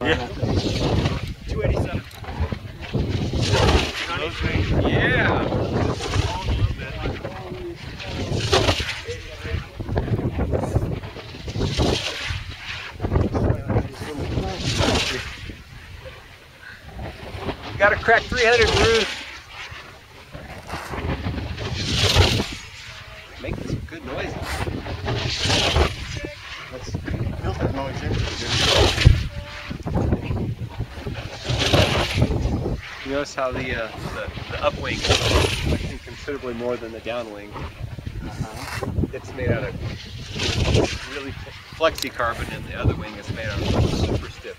Yeah. 287. Yeah. Got to crack 300, Bruce. Making some good noises. Let's feel that noise there. You notice how the upwing is flexing considerably more than the downwing. It's made out of really flexi carbon, and the other wing is made out of super stiff.